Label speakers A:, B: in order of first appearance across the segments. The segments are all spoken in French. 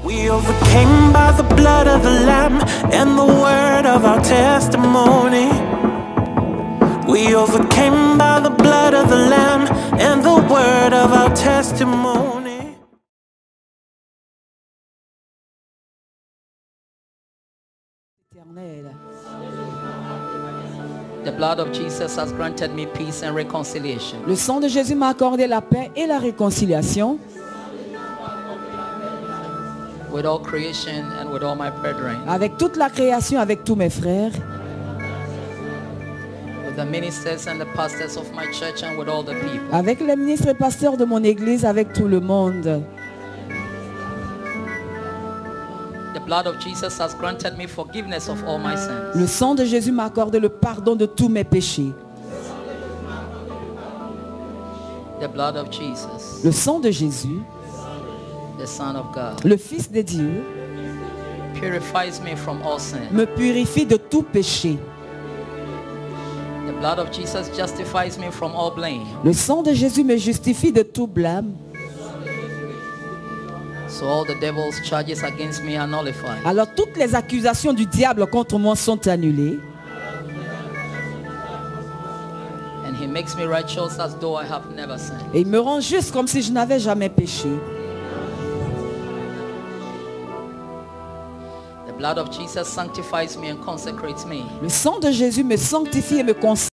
A: We overcame by the blood of the Lamb and the word of our testimony. We overcame by the blood of the Lamb and the word of our testimony.
B: The blood of Jesus has granted me peace and reconciliation.
C: Le sang de Jésus m'a accordé la paix et la réconciliation.
B: With all creation and with all my brethren.
C: Avec toute la création, avec tous mes frères.
B: With the ministers and the pastors of my church and with all the people.
C: Avec les ministres et pasteurs de mon église, avec tout le monde.
B: The blood of Jesus has granted me forgiveness of all my sins.
C: Le sang de Jésus m'a accordé le pardon de tous mes péchés.
B: The blood of Jesus.
C: Le sang de Jésus,
B: The Son of God,
C: le Fils de Dieu,
B: purifies me from all sin.
C: me purifie de tout péché.
B: The blood of Jesus justifies me from all blame.
C: Le sang de Jésus me justifie de tout blâme.
B: So all the devil's charges against me are nullified.
C: Alors toutes les accusations du diable contre moi sont annulées.
B: And he makes me righteous as though I have never sinned.
C: Et il me rend juste comme si je n'avais jamais péché.
B: The blood of Jesus sanctifies me and consecrates me.
C: Le sang de Jésus me sanctifie et me consacre.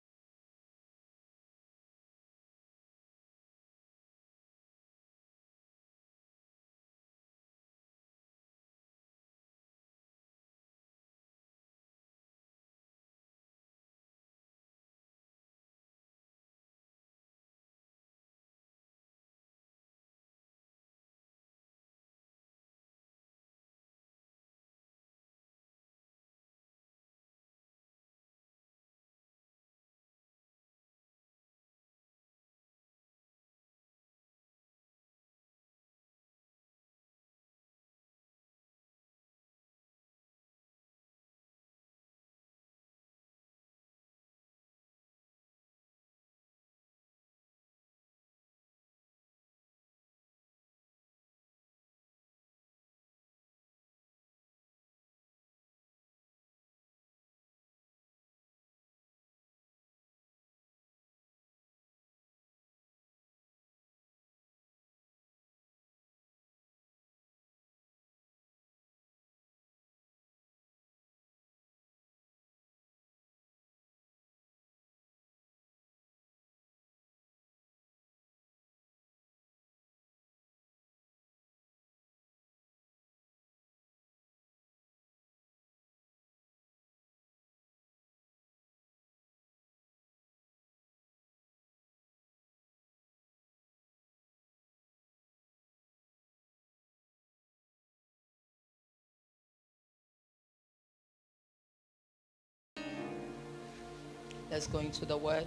B: Let's go into the word.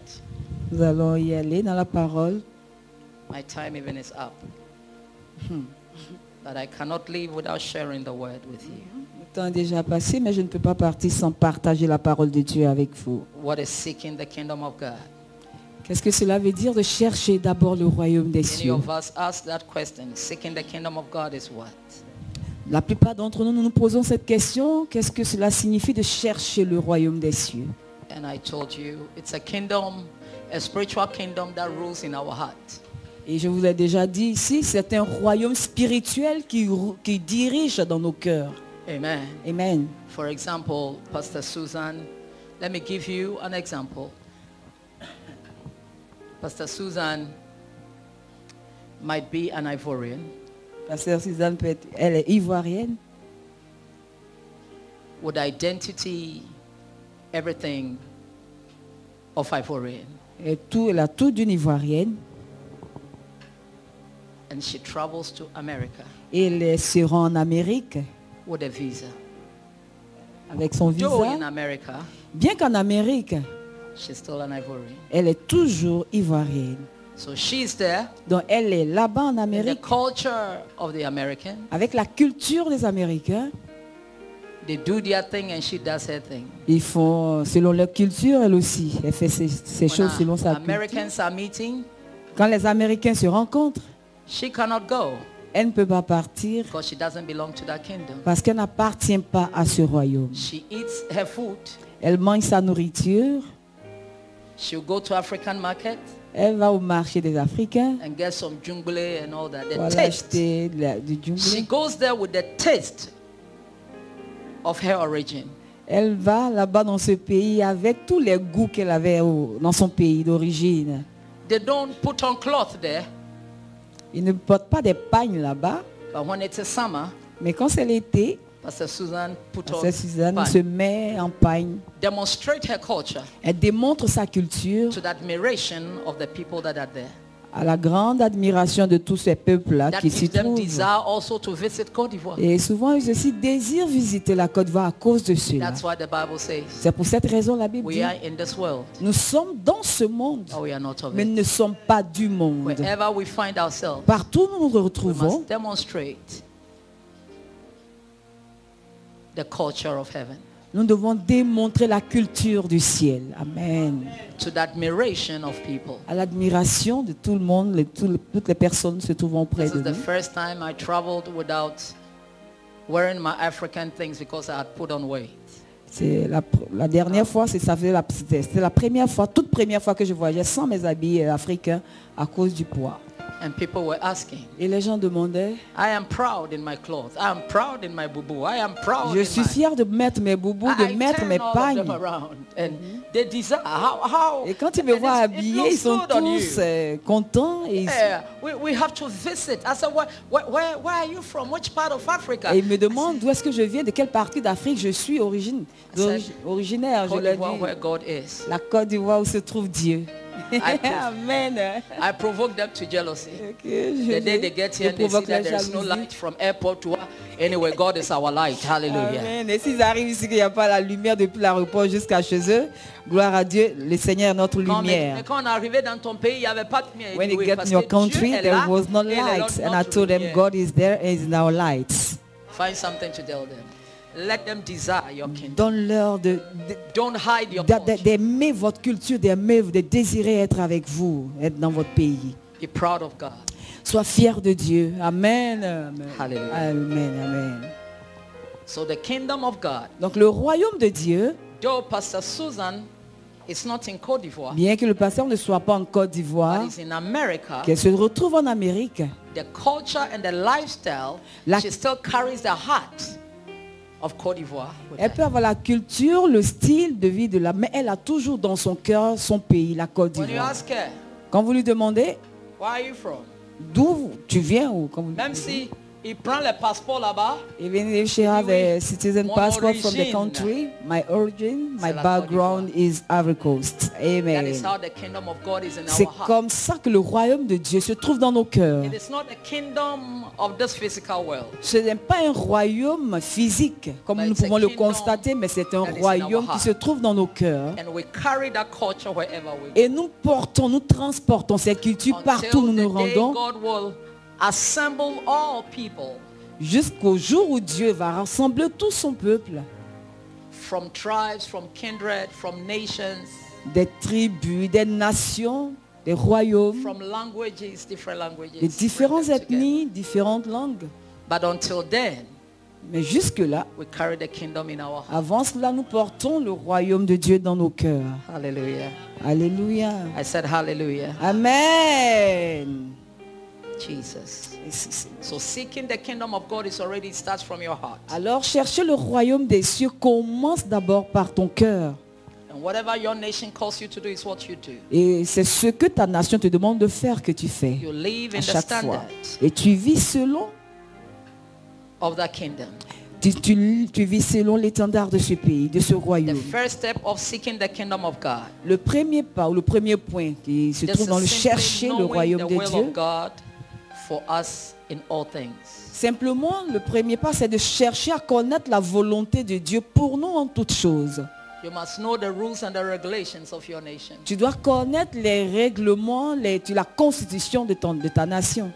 C: Nous allons y aller dans la parole.
B: My time even is up. But I cannot leave without sharing the word with you.
C: Le temps est déjà passé, mais je ne peux pas partir sans partager la parole de Dieu avec vous.
B: What is seeking the kingdom of God?
C: Qu'est-ce que cela veut dire de chercher d'abord le royaume des
B: Many
C: cieux?
B: of us ask that question. Seeking the kingdom of God is what?
C: La plupart d'entre nous, nous nous posons cette question. Qu'est-ce que cela signifie de chercher le royaume des cieux?
B: And I told you, it's a kingdom, a spiritual kingdom that rules in our heart.
C: Et je vous l'ai déjà dit ici, c'est un royaume spirituel qui dirige dans nos cœurs.
B: Amen.
C: Amen.
B: For example, Pastor Susan, let me give you an example. Pastor Susan might be an Ivorian.
C: Pasteur Suzanne, elle est ivoirienne.
B: With identity, everything of Ivorian.
C: Elle a tout d'une ivoirienne.
B: And she travels to America.
C: Et elle se rend en Amérique
B: with a visa.
C: Avec son visa.
B: Though in America,
C: bien qu'en Amérique,
B: she's still an Ivorian.
C: Elle est toujours ivoirienne.
B: So she's there.
C: Donc elle est là-bas en Amérique.
B: The culture of the American.
C: Avec la culture des Américains.
B: They do their thing and she does her thing.
C: Ils font selon leur culture, elle aussi. Elle fait ses choses selon sa
B: Americans
C: culture.
B: are meeting,
C: quand les Américains se rencontrent,
B: she cannot go.
C: Elle ne peut pas partir
B: because she doesn't belong to that kingdom.
C: parce qu'elle n'appartient pas à ce royaume.
B: She eats her food.
C: Elle mange sa nourriture,
B: She'll go to African market
C: elle va au marché des Africains
B: and get some jungle and all that. The
C: pour aller
B: taste.
C: acheter du
B: She
C: djungé.
B: goes there with the taste of her origin.
C: Elle va là-bas dans ce pays avec tous les goûts qu'elle avait dans son pays d'origine.
B: They don't put on cloth there,
C: Ils ne portent pas des pagnes là-bas,
B: but when it's a summer,
C: mais quand c'est l'été,
B: Pastor Susan put on
C: Pasteur Suzanne
B: pant.
C: se met en pagne.
B: Demonstrate her culture
C: Elle démontre sa culture
B: to the admiration of the people that are there.
C: à la grande admiration de tous ces peuples-là
B: That
C: qui s'y
B: gives them
C: trouvent.
B: desire also to visit Côte d'Ivoire.
C: Et souvent, ils aussi désirent visiter la Côte d'Ivoire à cause de cela.
B: That's why the Bible says
C: C'est pour cette raison la Bible
B: we
C: dit,
B: are in this world,
C: nous sommes dans ce monde,
B: but we are not of
C: mais
B: it.
C: nous ne sommes pas du monde.
B: Wherever we find ourselves,
C: Partout où nous nous
B: we
C: retrouvons,
B: must demonstrate the culture of heaven
C: nous devons démontrer la culture du ciel. Amen.
B: to the admiration of people.
C: À l'admiration de tout le monde, toutes les personnes se trouvant auprès
B: This
C: de
B: is the
C: nous.
B: first time I traveled without wearing my African things because I had put on weight.
C: C'est la dernière fois, c'était la première fois, toute première fois que je voyageais sans mes habits africains à cause du poids.
B: And people were asking,
C: Et les gens demandaient,
B: I am proud in my clothes. I am proud in my bubu. I am proud
C: je
B: in
C: suis
B: my...
C: fier de mettre mes boubous, de
B: I
C: mettre
B: turn
C: mes
B: all of
C: pagnes.
B: them around and they desire how
C: Et quand ils me
B: and
C: voient
B: it
C: habillé,
B: looks
C: ils sont
B: good on you.
C: tous contents. Et
B: Yeah, we have to visit. I said, where are you from? Which part of Africa?
C: ils me demandent d'où est-ce que je viens, de quelle partie d'Afrique je suis originaire. Je
B: Côte
C: leur
B: d'Ivoire,
C: dis,
B: where God is.
C: la Côte d'Ivoire où se trouve Dieu. Amen.
B: I provoke them to jealousy.
C: Ok,
B: The day they get here and they see that there is no light from airport to anyway, God is our light. Hallelujah.
C: Amen. Et s'ils arrivent ici qu'il n'y a pas la lumière depuis l'aéroport jusqu'à chez eux, gloire à Dieu, le Seigneur est notre lumière.
B: Mais quand on est arrivé dans ton pays, il n'y avait pas de lumière.
C: When you
B: anyway,
C: get
B: parce
C: in your
B: que
C: country,
B: Dieu est
C: there
B: là
C: was no
B: et il est
C: light. And I
B: notre
C: told them,
B: lumière.
C: God is there and is in our lights.
B: Find something to tell them. Let them desire your kingdom.
C: Donne-leur
B: Don't hide your culture.
C: d'aimer votre culture, de désirer être avec vous, être dans votre pays.
B: Be proud of God.
C: Sois fier de Dieu. Amen. Amen.
B: Hallelujah.
C: Amen. Amen.
B: So the kingdom of God,
C: Donc le royaume de Dieu,
B: though Pastor Susan is not in Côte d'Ivoire,
C: bien que le pasteur ne soit pas en Côte d'Ivoire,
B: but is in America,
C: qu'elle se retrouve en Amérique,
B: the culture and the lifestyle, she still carries the heart of Côte d'Ivoire with
C: elle
B: her.
C: peut avoir la culture, le style de vie mais elle a toujours dans son cœur son pays, la Côte
B: When you
C: d'Ivoire.
B: ask her,
C: Quand vous lui demandez
B: where are you from?
C: d'où tu viens, ou quand vous lui
B: Même
C: demandez,
B: si il prend le passeport là-bas,
C: even if she have a citizen
B: Mon
C: passport from the
B: origine.
C: country, my origin, my
B: C'est la
C: background is Ivory Coast.
B: that is
C: Amen.
B: how the kingdom of God is in
C: C'est
B: our heart.
C: comme ça que le royaume de Dieu se trouve dans nos cœurs.
B: It is not the kingdom of this physical world.
C: Ce n'est pas un royaume physique, comme
B: But
C: nous
B: it's a
C: pouvons le
B: kingdom
C: constater, mais c'est un
B: that is in
C: royaume
B: our
C: qui
B: heart.
C: se trouve dans nos cœurs.
B: And we carry that culture wherever we go.
C: Et nous portons, nous transportons cette culture partout où nous nous
B: the day
C: rendons,
B: God will assemble all people
C: jusqu'au jour où Dieu va rassembler tout son peuple,
B: from tribes, from kindred, from nations,
C: des tribus, des nations, des royaumes,
B: from languages, different languages.
C: de
B: bring
C: différentes
B: them together.
C: ethnies, différentes langues.
B: But until then,
C: Mais jusque-là,
B: we carry the kingdom in our heart.
C: avant cela, nous portons le royaume de Dieu dans nos cœurs.
B: Hallelujah.
C: Alléluia.
B: I said hallelujah.
C: Amen.
B: Jesus. So seeking the kingdom of God is already starts from your heart.
C: Alors, chercher le royaume des cieux commence d'abord par ton cœur.
B: And whatever your nation calls you to do is what you do.
C: Et c'est ce que ta nation te demande de faire que tu fais
B: You live
C: à
B: in the
C: chaque fois.
B: standards
C: Et tu vis selon,
B: of that kingdom.
C: tu vis selon l'étendard de ce pays, de ce
B: The
C: royaume.
B: first step of seeking the kingdom of God
C: Le premier pas ou le premier point qui se
B: this
C: trouve dans le
B: is simply
C: chercher le
B: knowing
C: royaume
B: the
C: de
B: will
C: Dieu.
B: of God for us in all things.
C: Simplement, le premier pas, c'est de chercher à connaître la volonté de Dieu pour nous en toutes choses.
B: You must know the rules and the regulations of your nation.
C: Tu dois connaître les règlements, la constitution de ta nation.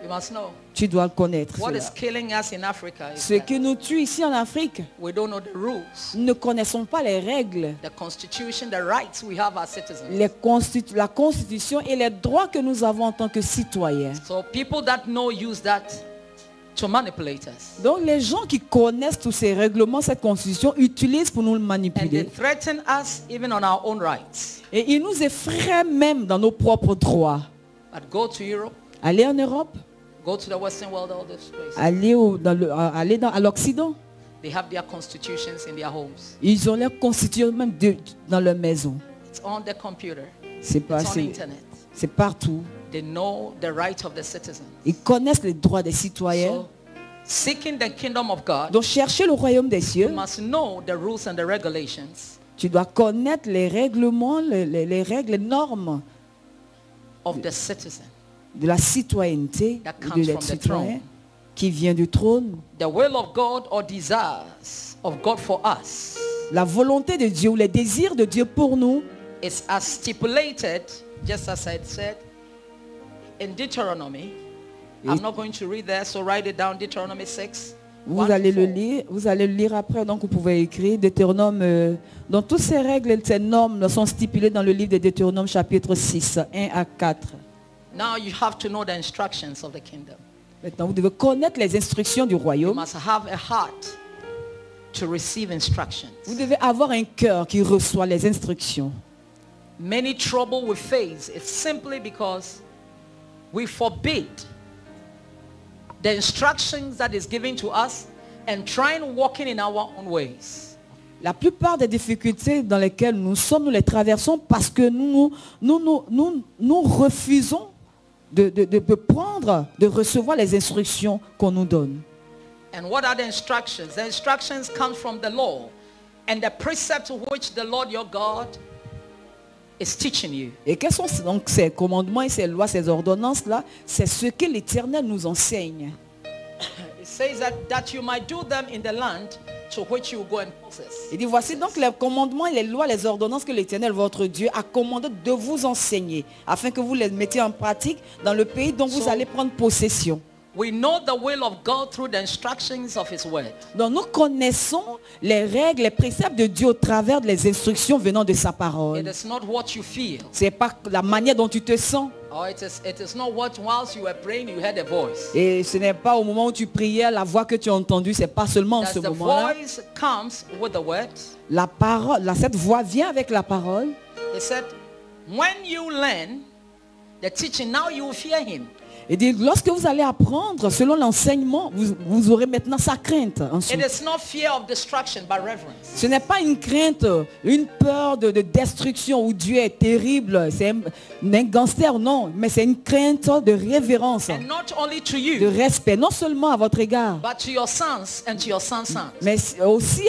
B: You must know.
C: Tu dois le connaître.
B: What
C: cela.
B: is killing us in Africa is
C: Ce qui nous tue ici en Afrique,
B: we don't know the rules,
C: nous ne connaissons pas les règles,
B: the constitution, the rights we have as citizens.
C: la constitution et les droits que nous avons en tant que citoyens.
B: So people that know use that to manipulate us.
C: Donc les gens qui connaissent tous ces règlements, cette constitution, utilisent pour nous le
B: And they
C: manipuler.
B: threaten us even on our own rights.
C: Et ils nous effraient même dans nos propres droits.
B: But go to Europe,
C: Aller en Europe,
B: go to the Western world, all these places.
C: aller à l'Occident,
B: They have their constitutions in their homes.
C: ils ont leur constitution même dans leur maison.
B: It's on the computer.
C: C'est pas,
B: It's on internet.
C: c'est partout.
B: They know the right of the citizens.
C: Ils connaissent les droits des citoyens.
B: So, seeking the kingdom of God,
C: Donc chercher le royaume des cieux,
B: you must know the rules and the regulations
C: tu dois connaître les règlements, les règles, les normes
B: of the citizen.
C: de la citoyenneté,
B: That
C: de
B: comes
C: l'être
B: from the
C: citoyen
B: throne.
C: qui vient du trône.
B: The will of God or desires of God for us
C: La volonté de Dieu ou les désirs de Dieu pour nous
B: is as stipulated, just as I said, in Deuteronomy. I'm not going to read there, so write it down, Deuteronomy 6.
C: Vous
B: 1
C: allez
B: to
C: le
B: 4.
C: lire, vous allez le lire après, donc vous pouvez écrire Deutéronome. Donc toutes ces règles et ces normes sont stipulées dans le livre de Deutéronome chapitre 6, 1 à 4.
B: Now you have to know the instructions of the kingdom.
C: Maintenant, vous devez connaître les instructions du
B: You
C: royaume.
B: must have a heart to receive instructions.
C: Vous devez avoir un cœur qui reçoit les instructions.
B: Many trouble we face is simply because we forbid the instructions that is given to us and trying walking in our own ways.
C: La plupart des difficultés dans lesquelles nous sommes, nous les traversons parce que nous refusons de prendre, de recevoir les instructions qu'on nous donne.
B: And what are the instructions? The instructions come from the law and the precepts which the Lord your God is teaching you.
C: Et quels sont donc ces commandements et ces lois, ces ordonnances-là? C'est ce que l'Éternel nous enseigne.
B: It says that you might do them in the land to which you go and possess.
C: Il dit, voici donc les commandements et les lois, les ordonnances que l'Éternel, votre Dieu, a commandé de vous enseigner, afin que vous les mettiez en pratique dans le pays dont vous allez prendre possession.
B: We know the will of God through the instructions of His word.
C: Donc nous connaissons les règles, les préceptes de Dieu au travers des instructions venant de sa
B: It
C: parole.
B: is not what you feel.
C: C'est pas la manière dont tu te sens.
B: Or it is not what whilst you were praying you heard a voice.
C: Et ce n'est pas au moment où tu priais, la voix que tu as entendue, c'est pas seulement en
B: As
C: ce
B: the
C: moment-là.
B: voice comes with the word,
C: La parole, cette voix vient avec la parole.
B: He said, when you learn the teaching, now you will fear Him.
C: Et dit, lorsque vous allez apprendre selon l'enseignement, vous aurez maintenant sa crainte.
B: It
C: Ensuite.
B: is not fear of destruction, but reverence.
C: Ce n'est pas une crainte, une peur de destruction où Dieu est terrible, c'est un gangster, non, mais c'est une crainte de révérence,
B: And not only to
C: de
B: you,
C: respect, non seulement à votre égard,
B: but to your sons and to your sons' sons.
C: mais aussi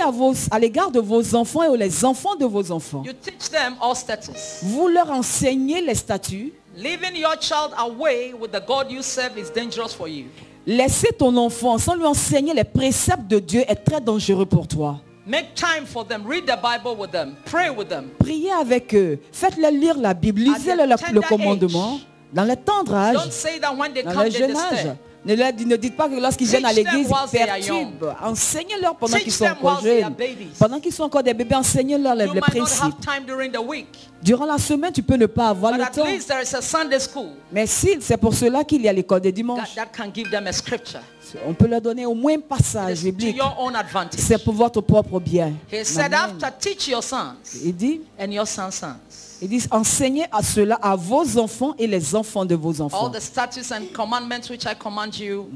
C: à l'égard de vos enfants et aux enfants de vos enfants.
B: You teach them all status.
C: Vous leur enseignez les statuts.
B: Leaving your child away with the God you serve is dangerous for you.
C: Laisser ton enfant sans lui enseigner les préceptes de Dieu est très dangereux pour toi.
B: Make time for them. Read the Bible with them. Pray with them.
C: Priez avec eux. Faites-leur lire la Bible. Lisez-leur le
B: tender
C: commandement. Dans le tendre âge,
B: Don't say that when they
C: dans
B: come,
C: le
B: they
C: jeune âge.
B: disturb.
C: Ne dites pas que lorsqu'ils viennent à
B: Teach them
C: l'église,
B: whilst
C: ils
B: they are young.
C: perturbent. Enseignez-leur pendant
B: Teach
C: qu'ils sont
B: them
C: encore
B: whilst they are
C: jeunes.
B: babies.
C: Pendant qu'ils sont encore des bébés, enseignez-leur les
B: You might not
C: principes.
B: have time during the week,
C: Durant la semaine, tu peux ne pas avoir
B: but
C: le
B: at
C: temps.
B: least there is a Sunday school
C: Mais si, c'est pour cela qu'il y a l'école des dimanches.
B: that can give them a scripture.
C: On peut leur donner au moins un
B: It
C: passage
B: is to
C: biblique.
B: your own advantage.
C: C'est pour votre propre bien.
B: He said,
C: Amen.
B: after teach your sons
C: Il dit,
B: and your sons' sons
C: enseignez à cela à vos enfants et les enfants de vos enfants.
B: all the statutes and commandments which I command you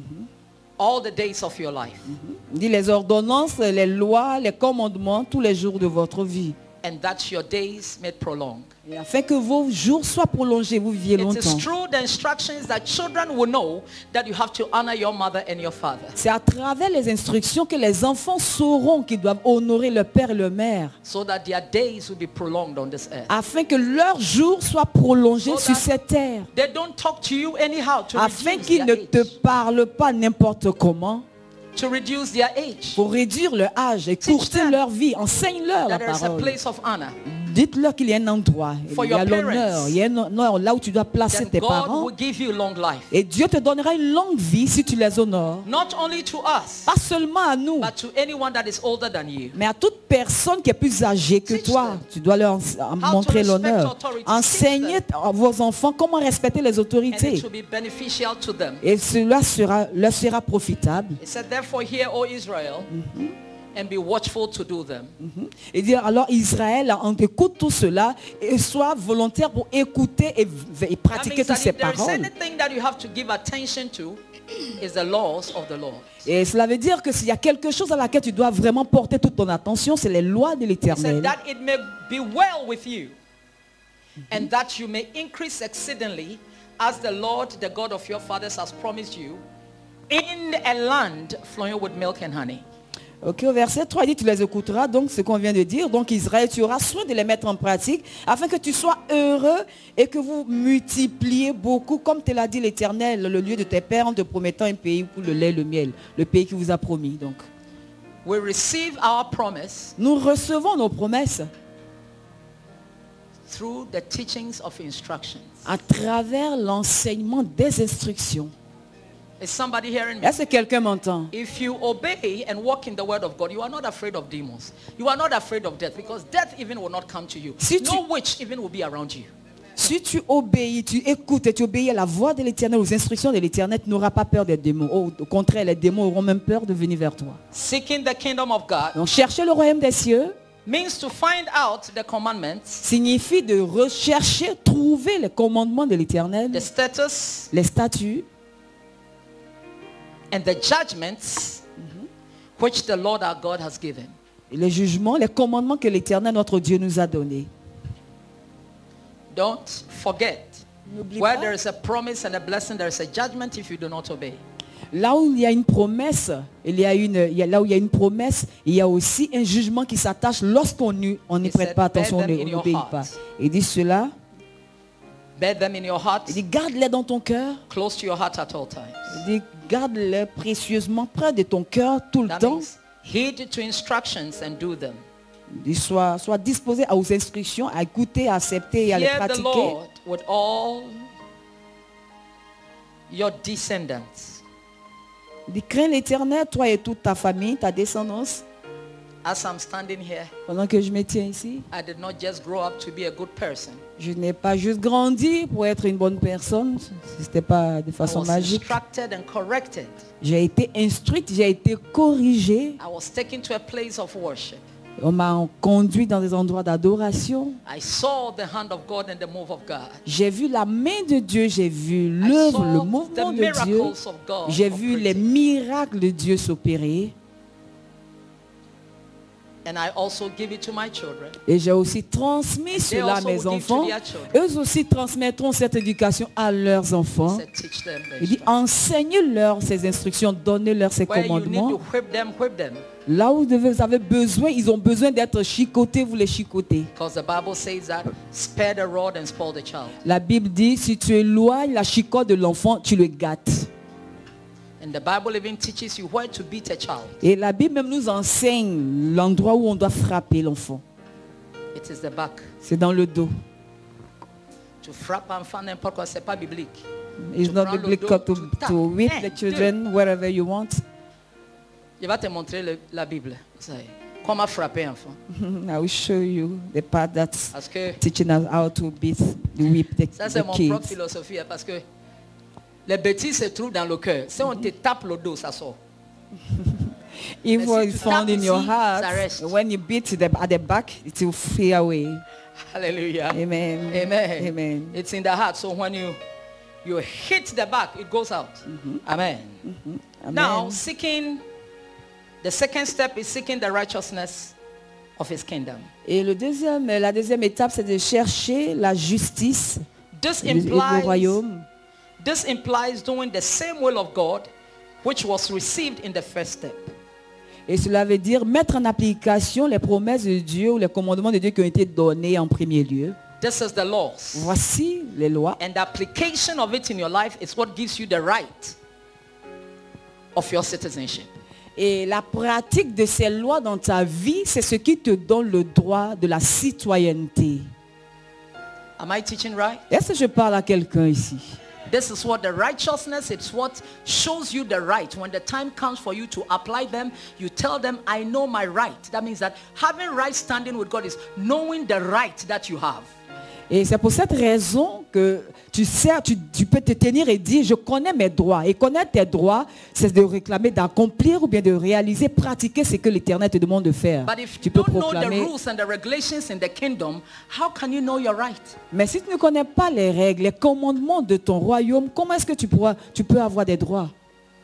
B: all the days of your life.
C: Il dit les ordonnances, les lois, les commandements tous les jours de votre vie.
B: And that your days may prolong.
C: Et afin que vos jours soient prolongés, vous viviez
B: It is
C: longtemps.
B: through the instructions that children will know that you have to honor your mother and your father,
C: C'est à travers les instructions que les enfants sauront qu'ils doivent honorer leur père et leur mère.
B: so that their days will be prolonged on this earth.
C: Afin que leurs jours soient prolongés
B: So
C: sur
B: that
C: cette terre.
B: They don't talk to you anyhow to
C: Afin
B: reduce
C: qu'ils
B: their
C: ne te
B: age.
C: parlent pas n'importe comment.
B: To reduce their age.
C: Pour réduire leur âge et
B: Teach
C: courter
B: them
C: leur vie. Enseigne-leur la
B: That there is a
C: parole.
B: place of honor.
C: Dites-leur qu'il y a un endroit,
B: For
C: il y a
B: your
C: l'honneur,
B: parents.
C: il y a un honneur là où tu dois placer
B: Then
C: tes
B: God
C: parents.
B: will give you long life.
C: Et Dieu te donnera une longue vie si tu les honores.
B: Not only to us,
C: Pas seulement à nous,
B: but to anyone that is older than you.
C: mais à toute personne qui est plus âgée que
B: Teach
C: toi.
B: them
C: Tu dois leur montrer
B: respect
C: l'honneur.
B: authority.
C: Enseignez
B: Teach
C: à vos enfants comment respecter les
B: And
C: autorités.
B: it will be beneficial to them.
C: Et cela leur sera profitable.
B: It said, therefore hear, O Israel, and be watchful to do them.
C: Et dire alors Israël, on écoute tout cela et sois volontaire pour écouter et
B: That
C: pratiquer
B: means
C: toutes
B: that
C: ces
B: if there is
C: paroles.
B: anything that you have to give attention to, is the laws of the Lord.
C: Et cela veut dire que s'il y a quelque chose à laquelle tu dois vraiment porter toute ton attention, c'est les lois de
B: He said
C: l'Éternel.
B: that it may be well with you, and that you may increase exceedingly, as the Lord, the God of your fathers, has promised you, in a land flowing with milk and honey.
C: Ok, au verset 3, il dit, tu les écouteras, donc ce qu'on vient de dire. Donc Israël, tu auras soin de les mettre en pratique, afin que tu sois heureux et que vous multipliez beaucoup, comme te l'a dit l'Éternel, le lieu de tes pères, en te promettant un pays pour le lait et le miel, le pays qu'il vous a promis. Donc,
B: We receive our promise
C: nous recevons nos promesses
B: through the teachings of instructions.
C: à travers l'enseignement des instructions.
B: Is somebody hearing me?
C: Est-ce que quelqu'un m'entend?
B: If you obey and walk in the word of God, you are not afraid of demons. You are not afraid of death, because death even will not come to you.
C: Si
B: No witch even will be around you.
C: Si tu obéis, tu écoutes et tu obéis à la voix de l'Éternel, aux instructions de l'Éternel, tu n'auras pas peur des démons. Au contraire, les démons auront même peur de venir vers toi.
B: Seeking the kingdom of God
C: Donc chercher le royaume des cieux
B: means to find out the commandments,
C: signifie de rechercher, trouver les commandements de l'Éternel,
B: the status,
C: les statuts
B: and the judgments which the Lord our God has given.
C: et les jugements, les commandements que l'Éternel, notre Dieu, nous a donnés.
B: Don't forget,
C: N'oublie
B: where
C: pas,
B: there is a promise and a blessing, there is a judgment if you do not obey.
C: là où il y a une promesse, là où il y a une promesse, il y a aussi un jugement qui s'attache lorsqu'on n'y
B: He
C: prête
B: said,
C: pas attention, on
B: "Bear them in your
C: n'obéit
B: heart."
C: pas. Il dit cela,
B: Bear them in your heart,
C: il dit garde-les dans ton cœur.
B: close to your heart at all times.
C: Il dit, garde-les précieusement près de ton cœur tout le
B: That
C: temps.
B: means heed to instructions and do them.
C: Il dit, sois disposé aux instructions, à écouter, à accepter et à les
B: Fear the
C: pratiquer.
B: Lord with all your descendants.
C: Il dit, crains l'Éternel, toi et toute ta famille, ta descendance.
B: As I'm standing here,
C: Pendant que je me tiens ici,
B: I did not just grow up to be a good person.
C: je n'ai pas juste grandi pour être une bonne personne. Ce n'était pas de
B: I
C: façon
B: was
C: magique.
B: instructed and corrected.
C: J'ai été instruite, j'ai été corrigée.
B: I was taken to a place of worship.
C: On m'a conduit dans des endroits d'adoration.
B: I saw the hand of God and the move of God.
C: J'ai vu la main de Dieu, j'ai vu
B: I
C: l'œuvre, le
B: saw
C: mouvement
B: the
C: de Dieu.
B: miracles of God.
C: J'ai vu les
B: operating.
C: miracles de Dieu s'opérer.
B: And I also give it to my children.
C: Et j'ai aussi transmis cela à
B: also
C: mes
B: will give to
C: enfants.
B: their children.
C: Eux aussi transmettront cette éducation à leurs enfants.
B: Said, teach them the
C: Il dit,
B: instructions.
C: enseignez-leur ces instructions, donnez-leur ces
B: Where you need
C: commandements.
B: to whip them, whip them.
C: Là où vous avez besoin, ils ont besoin d'être chicotés, vous les chicotez.
B: Because the Bible says that spare the rod and spoil the child.
C: La Bible dit, si tu éloignes la chicote de l'enfant, tu le gâtes.
B: And the Bible even teaches you where to beat a child.
C: Et la Bible même nous enseigne l'endroit où on doit frapper l'enfant.
B: It is the back.
C: C'est dans le dos.
B: To frappe un enfant n'importe quoi, c'est pas biblique.
C: It's
B: Tu
C: not
B: prends le
C: biblical
B: dos,
C: to,
B: tu tapes.
C: to whip
B: Un,
C: the children wherever you want.
B: Je vais te montrer la Bible. Ça y est. Comment frapper un enfant.
C: I will show you the part that's
B: Parce que
C: teaching us how to whip
B: ça c'est
C: the
B: mon
C: kids.
B: propre philosophie. Parce que les bêtises se trouvent dans le cœur. Si on te tape le dos, ça sort.
C: Evil
B: Mais si
C: is
B: tu
C: found
B: tapes
C: in your
B: ici,
C: heart.
B: ça reste.
C: When you beat at the back, it will flee away.
B: Hallelujah.
C: Amen.
B: Amen.
C: Amen.
B: It's in the heart. So when you hit the back, it goes out. Amen.
C: Amen.
B: Now, the second step is seeking the righteousness of his kingdom.
C: Et la deuxième étape, c'est de chercher la justice
B: This
C: et le royaume.
B: implies doing the same will of God, which was received in the first step.
C: Et cela veut dire mettre en application les promesses de Dieu ou les commandements de Dieu qui ont été donnés en premier lieu.
B: This is the laws.
C: Voici les lois.
B: And the application of it in your life is what gives you the right of your citizenship.
C: Et la pratique de ces lois dans ta vie, c'est ce qui te donne le droit de la citoyenneté.
B: Am I teaching right?
C: Est-ce que je parle à quelqu'un ici?
B: This is what the righteousness, it's what shows you the right. When the time comes for you to apply them, you tell them, I know my right. That means that having right standing with God is knowing the right that you have.
C: Et c'est pour cette raison que tu sais, tu peux te tenir et dire, je connais mes droits. Et connaître tes droits, c'est de réclamer, d'accomplir ou bien de réaliser, pratiquer ce que l'Éternel te demande de faire.
B: But if
C: Tu
B: you
C: peux
B: don't know the
C: proclamer.
B: rules and the regulations in the kingdom, how can you know your right?
C: Mais si tu ne connais pas les règles, les commandements de ton royaume, comment est-ce que tu peux avoir des droits?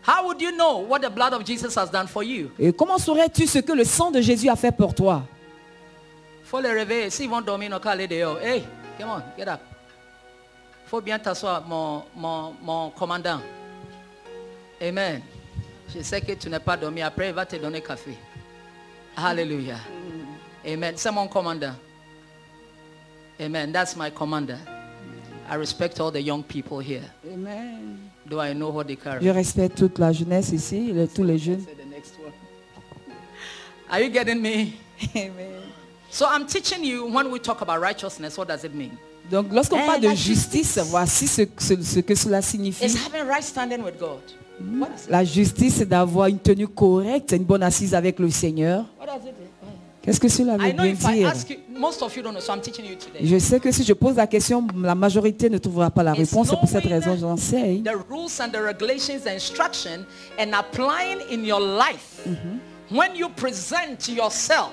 B: How would you know what the blood of Jesus has done for you?
C: Et comment saurais-tu ce que le sang de Jésus a fait pour toi?
B: Faut les réveiller. S'ils vont dormir, nos cas, dehors. Hey, come on, get up. Faut bien t'asseoir, mon commandant. Amen. Je sais que tu n'es pas dormi. Après, il va te donner café. Hallelujah. Amen. C'est mon commandant. Amen. That's my commander. I respect all the young people here.
C: Amen.
B: Do I know what they carry?
C: Je respecte toute la jeunesse ici, tous les jeunes.
B: Say the next one. Are you getting me?
C: Amen.
B: So I'm teaching you, when we talk about righteousness, what does it mean?
C: Donc lorsqu'on
B: Eh,
C: parle de
B: la
C: justice,
B: justice.
C: voici ce que cela signifie.
B: It's having right standing with God. What is it?
C: La justice, c'est d'avoir une tenue correcte, une bonne assise avec le Seigneur.
B: What does it do?
C: Qu'est-ce que cela veut
B: I know
C: bien
B: if I
C: dire?
B: ask you, most of you don't know, so I'm teaching you today.
C: Je sais que si je pose la question, la majorité ne trouvera pas la
B: It's
C: réponse. C'est pour cette
B: knowing
C: raison que j'enseigne.
B: the rules and the regulations, the instruction, and applying in your life when you present yourself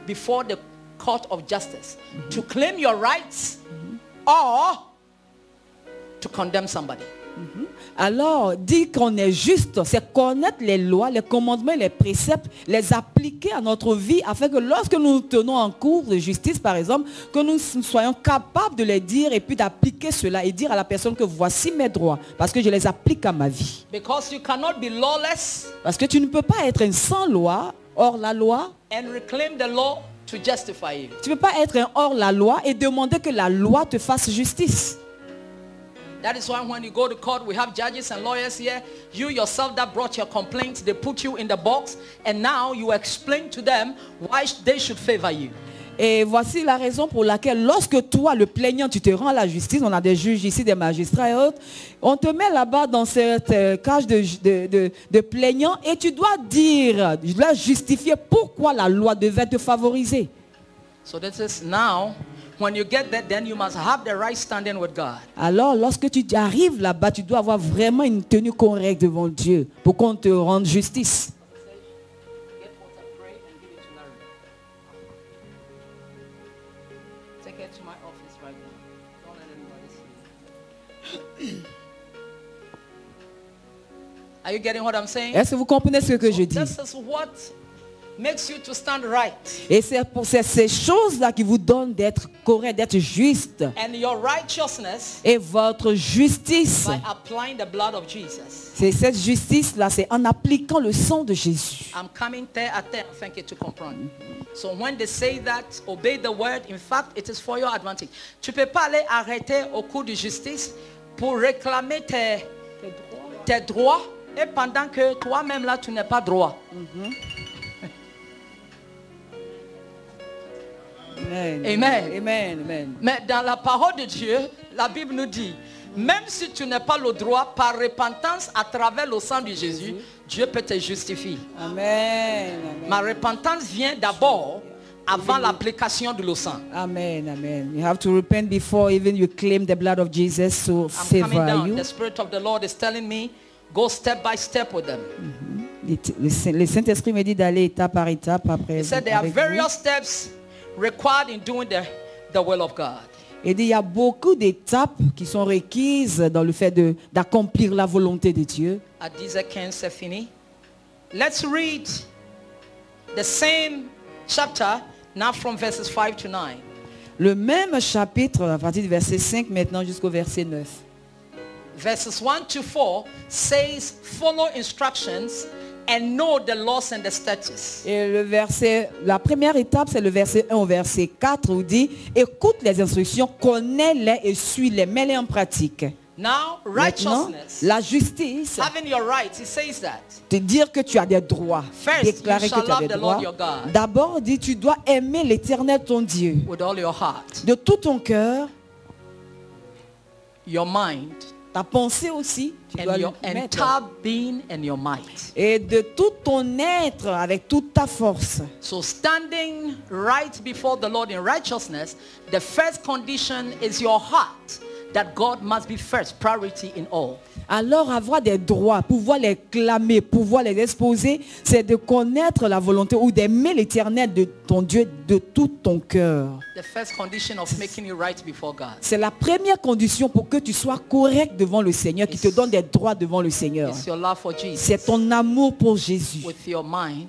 B: before the court of justice to claim your rights or to condemn somebody.
C: Alors, dire qu'on est juste, c'est connaître les lois, les commandements, les préceptes, les appliquer à notre vie afin que lorsque nous nous tenons en cours de justice, par exemple, que nous soyons capables de les dire et puis d'appliquer cela et dire à la personne que voici mes droits parce que je les applique à ma vie.
B: Because you cannot be lawless
C: Parce que tu ne peux pas être un sans loi, hors la loi.
B: and reclaim the law to justify you.
C: Tu ne peux pas être un hors la loi et demander que la loi te fasse justice.
B: That is why when you go to court, we have judges and lawyers here. You yourself that brought your complaints, they put you in the box, and now you explain to them why they should favor you.
C: Et voici la raison pour laquelle lorsque toi, le plaignant, tu te rends à la justice, on a des juges ici, des magistrats et autres, on te met là-bas dans cette cage de plaignant et tu dois dire, tu dois justifier pourquoi la loi devait te favoriser.
B: So this is now, when you get that, then you must have the right standing with God.
C: Alors, lorsque tu arrives là-bas, tu dois avoir vraiment une tenue correcte devant Dieu pour qu'on te rende justice.
B: Get water, pray, and give it to Larry. Take it to my office right now. Don't let anybody see you. Are you getting what I'm saying?
C: Est-ce que vous comprenez ce que je dis?
B: This is what makes you to stand right.
C: Et c'est pour ces choses-là qui vous donnent d'être correct, d'être juste.
B: And your righteousness
C: Et votre justice,
B: by applying the blood of Jesus.
C: c'est cette justice-là, c'est en appliquant le sang de Jésus.
B: I'm coming terre à terre afin que tu comprennes. So when they say that, obey the word, in fact, it is for your advantage. Tu peux pas aller arrêter au cours de justice pour réclamer tes droits et pendant que toi-même là, tu n'es pas droit.
C: Amen.
B: Amen.
C: Amen. Amen.
B: Mais dans la parole de Dieu, la Bible nous dit, même si tu n'as pas le droit, par repentance à travers le sang de Jésus, Dieu peut te justifier.
C: Amen.
B: Ma repentance vient d'abord avant l'application de le sang.
C: Amen. Amen. You have to repent before even you claim the blood of Jesus to
B: I'm coming
C: favor
B: down.
C: you.
B: The Spirit of the Lord is telling me, go step by step with them.
C: Le Saint-Esprit me dit d'aller étape par étape après.
B: He said there are
C: avec vous.
B: various steps required in doing the will of God.
C: Et il y a beaucoup d'étapes qui sont requises dans le fait d'accomplir la volonté de Dieu.
B: À 10h15, c'est fini. Let's read the same chapter now from verses 5 to 9.
C: Le même chapitre à partir du verset 5 maintenant jusqu'au verset 9.
B: Verses 1 to 4 says, follow instructions and know the laws and the statutes.
C: Et la première étape, c'est le verset 1 au verset 4 où dit, écoute les instructions, connais-les et suis-les, mets-les en pratique.
B: Now,
C: Maintenant,
B: righteousness,
C: la justice,
B: having your rights, it says that.
C: te dire que tu as des droits.
B: First,
C: Déclarer
B: you
C: que
B: shall
C: tu as
B: love
C: des
B: the Lord
C: droits.
B: your God.
C: D'abord, dit, tu dois aimer l'Éternel ton Dieu.
B: With all your heart,
C: De tout ton cœur,
B: your mind,
C: ta pensée aussi, tu dois
B: and
C: le
B: your
C: mettre.
B: entire being and your might.
C: Et de tout ton être, avec toute ta force.
B: So standing right before the Lord in righteousness, the first condition is your heart, that God must be first priority in all.
C: Alors avoir des droits, pouvoir les clamer, pouvoir les exposer, c'est de connaître la volonté ou d'aimer l'Éternel de ton Dieu de tout ton cœur.
B: The first condition of making you right before God
C: C'est la première condition pour que tu sois correct devant le Seigneur, qui te donne des droits devant le Seigneur.
B: is your love for Jesus.
C: C'est ton amour pour Jésus.
B: With your mind,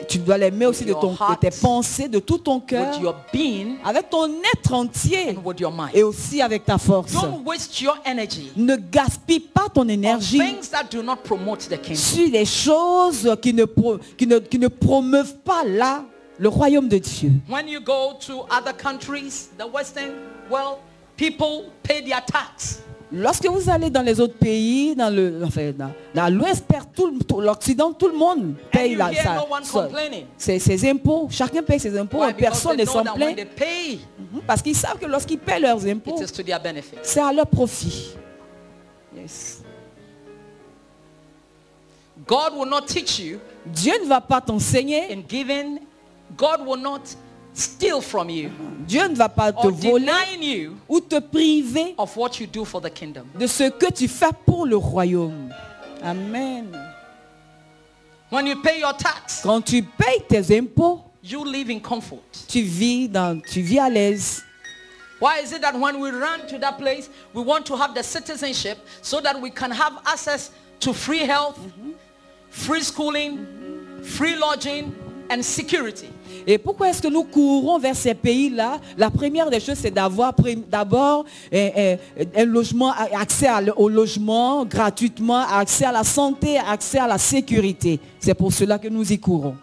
C: Tu dois l'aimer aussi de tes pensées, de tout ton cœur,
B: with your being,
C: avec ton être entier
B: and with your mind.
C: et aussi avec ta force.
B: Don't waste your energy
C: Ne gaspille pas ton
B: on
C: énergie
B: things that do not promote the kingdom.
C: sur les choses qui ne promeuvent pas là le royaume de Dieu.
B: When you go to other countries, the Western world, people pay their tax.
C: Lorsque vous allez dans les autres pays, dans l'Ouest, l'Occident, tout le monde paye
B: you hear no one complaining.
C: ses impôts. Chacun paye ses impôts.
B: Why? Because
C: Personne
B: they
C: ne
B: know
C: s'en
B: that when
C: plaint.
B: they pay,
C: Parce qu'ils savent que lorsqu'ils paient leurs impôts,
B: it is to their benefit.
C: c'est à leur profit. Yes.
B: God will not teach you
C: Dieu ne va pas t'enseigner.
B: in giving. God will not steal from you
C: Dieu ne va pas te
B: or
C: voler
B: denying you
C: ou te priver
B: of what you do for the kingdom.
C: de ce que tu fais pour le royaume. Amen.
B: When you pay your tax,
C: Quand tu payes tes impôts,
B: you live in comfort.
C: tu vis à l'aise.
B: Why is it that when we run to that place, we want to have the citizenship so that we can have access to free health, free schooling, free lodging, and security?
C: Et pourquoi est-ce que nous courons vers ces pays-là? La première des choses, c'est d'avoir d'abord un logement, accès au logement gratuitement, accès à la santé, accès à la sécurité. C'est pour cela que nous y courons.